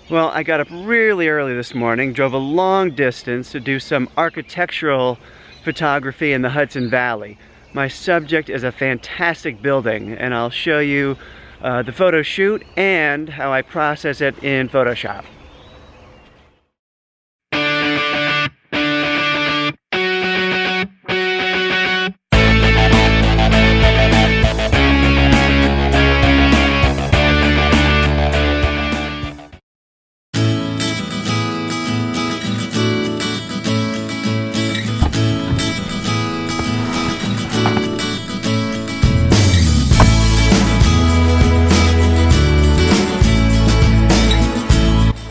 Well, I got up really early this morning, drove a long distance to do some architectural photography in the Hudson Valley. My subject is a fantastic building, and I'll show you the photo shoot and how I process it in Photoshop.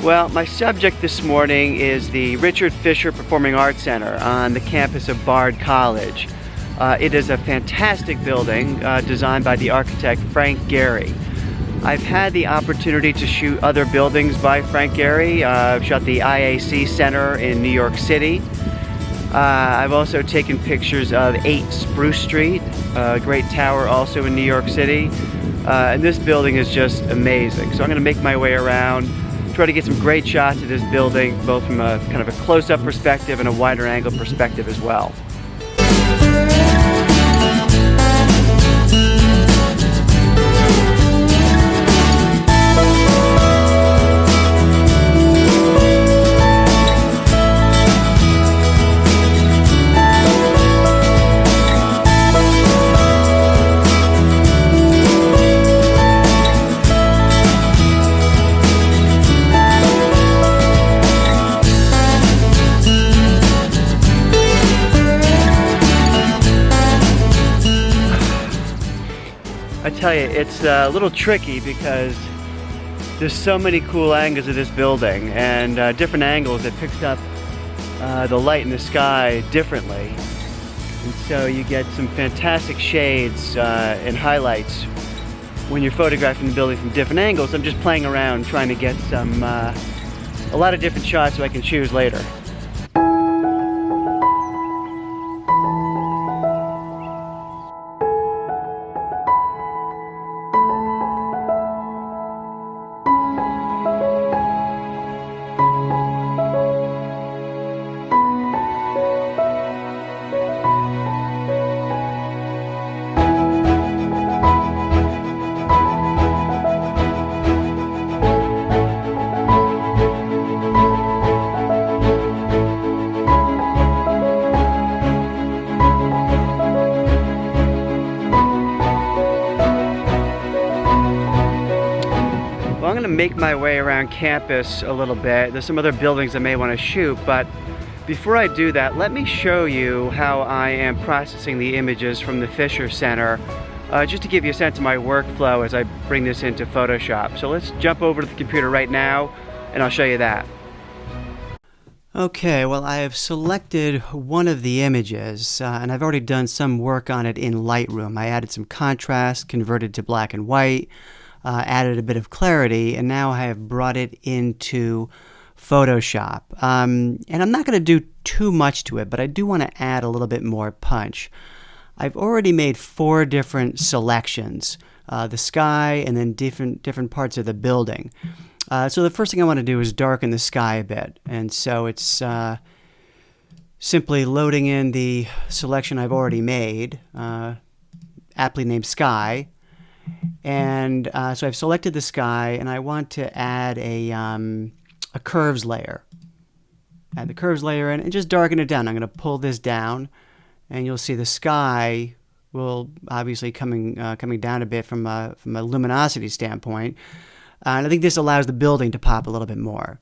Well, my subject this morning is the Richard Fisher Performing Arts Center on the campus of Bard College. It is a fantastic building designed by the architect Frank Gehry. I've had the opportunity to shoot other buildings by Frank Gehry. I've shot the IAC Center in New York City. I've also taken pictures of 8 Spruce Street, a great tower also in New York City. And this building is just amazing. So I'm going to make my way around, try to get some great shots of this building, both from a kind of a close-up perspective and a wider angle perspective as well. I tell you, it's a little tricky because there's so many cool angles of this building, and different angles that picks up the light in the sky differently. And so you get some fantastic shades and highlights when you're photographing the building from different angles. I'm just playing around trying to get a lot of different shots so I can choose later. I'm going to make my way around campus a little bit. There's some other buildings I may want to shoot, but before I do that, let me show you how I am processing the images from the Fisher Center, just to give you a sense of my workflow as I bring this into Photoshop. So let's jump over to the computer right now, and I'll show you that. Okay, well, I have selected one of the images, and I've already done some work on it in Lightroom. I added some contrast, converted to black and white, added a bit of clarity, and now I have brought it into Photoshop. And I'm not going to do too much to it, but I do want to add a little bit more punch. I've already made 4 different selections, the sky and then different parts of the building. So the first thing I want to do is darken the sky a bit, and so it's simply loading in the selection I've already made, aptly named Sky. And so I've selected the sky, and I want to add a curves layer. Add the curves layer in and just darken it down. I'm going to pull this down, and you'll see the sky will obviously coming down a bit from a luminosity standpoint. And I think this allows the building to pop a little bit more.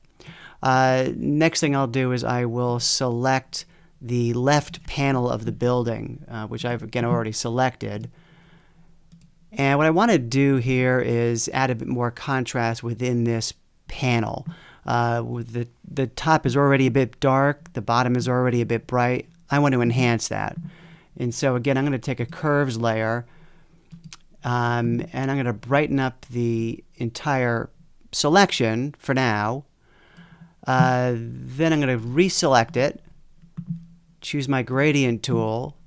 Next thing I'll do is I will select the left panel of the building, which I've again already selected. And what I want to do here is add a bit more contrast within this panel. With the top is already a bit dark, the bottom is already a bit bright. I want to enhance that. And so again, I'm going to take a curves layer, and I'm going to brighten up the entire selection for now. Then I'm going to reselect it, choose my gradient tool,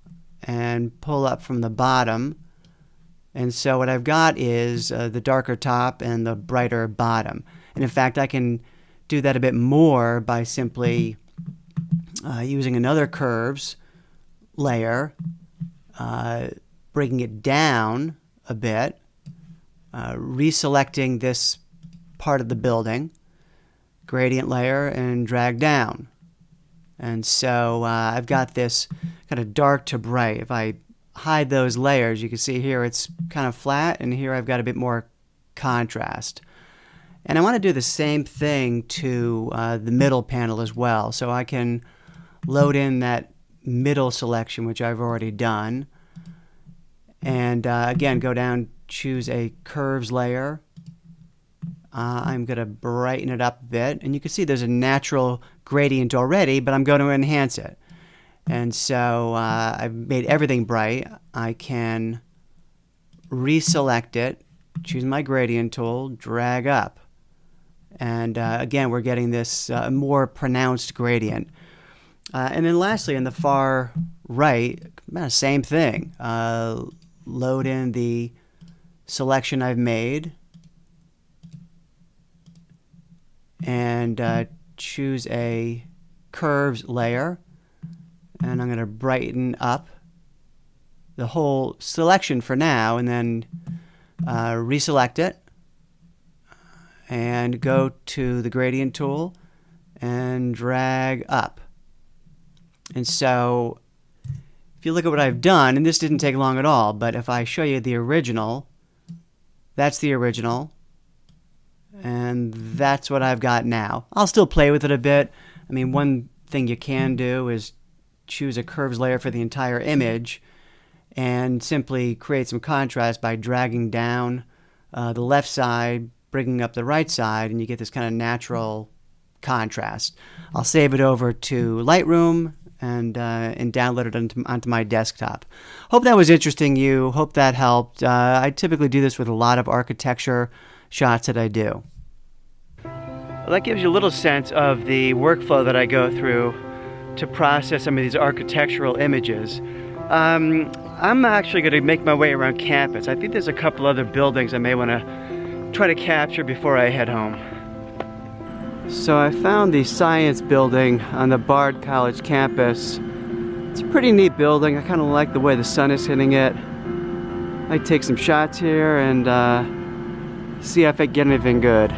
and pull up from the bottom. And so what I've got is the darker top and the brighter bottom. And in fact, I can do that a bit more by simply using another curves layer, breaking it down a bit, reselecting this part of the building, gradient layer, and drag down. And so I've got this kind of dark to bright. If I hide those layers, you can see here it's kind of flat, and here I've got a bit more contrast. And I want to do the same thing to the middle panel as well. So I can load in that middle selection, which I've already done. And again, go down, choose a curves layer. I'm going to brighten it up a bit. And you can see there's a natural gradient already, but I'm going to enhance it. And so I've made everything bright. I can reselect it, choose my gradient tool, drag up. And again, we're getting this more pronounced gradient. And then lastly, in the far right, same thing. Load in the selection I've made and choose a curves layer. And I'm going to brighten up the whole selection for now, and then reselect it and go to the gradient tool and drag up. And so if you look at what I've done, and this didn't take long at all, but if I show you the original, that's the original, and that's what I've got now. I'll still play with it a bit. I mean, one thing you can do is choose a curves layer for the entire image and simply create some contrast by dragging down the left side, bringing up the right side, and you get this kind of natural contrast. I'll save it over to Lightroom and download it onto my desktop. Hope that was interesting you. Hope that helped. I typically do this with a lot of architecture shots that I do. Well, that gives you a little sense of the workflow that I go through to process some of these architectural images. I'm actually going to make my way around campus. I think there's a couple other buildings I may want to try to capture before I head home. So I found the science building on the Bard College campus. It's a pretty neat building. I kind of like the way the sun is hitting it. I take some shots here and see if I get anything good.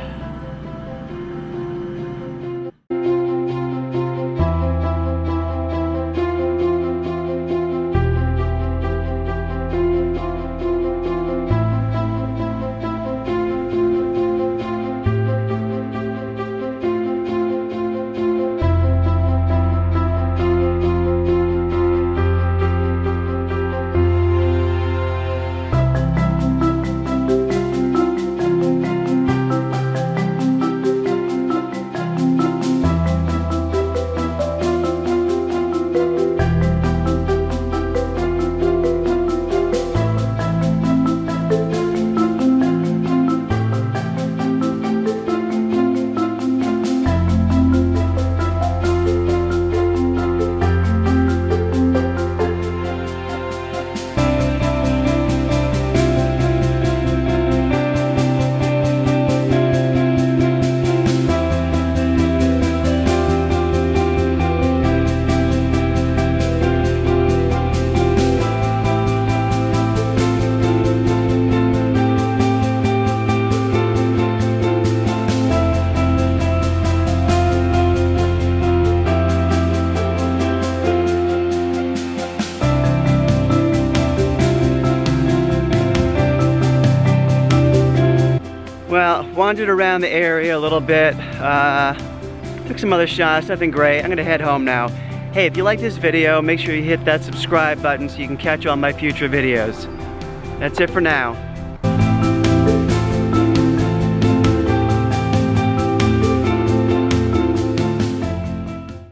Well, wandered around the area a little bit, took some other shots, nothing great. I'm gonna head home now. Hey, if you like this video, make sure you hit that subscribe button so you can catch all my future videos. That's it for now.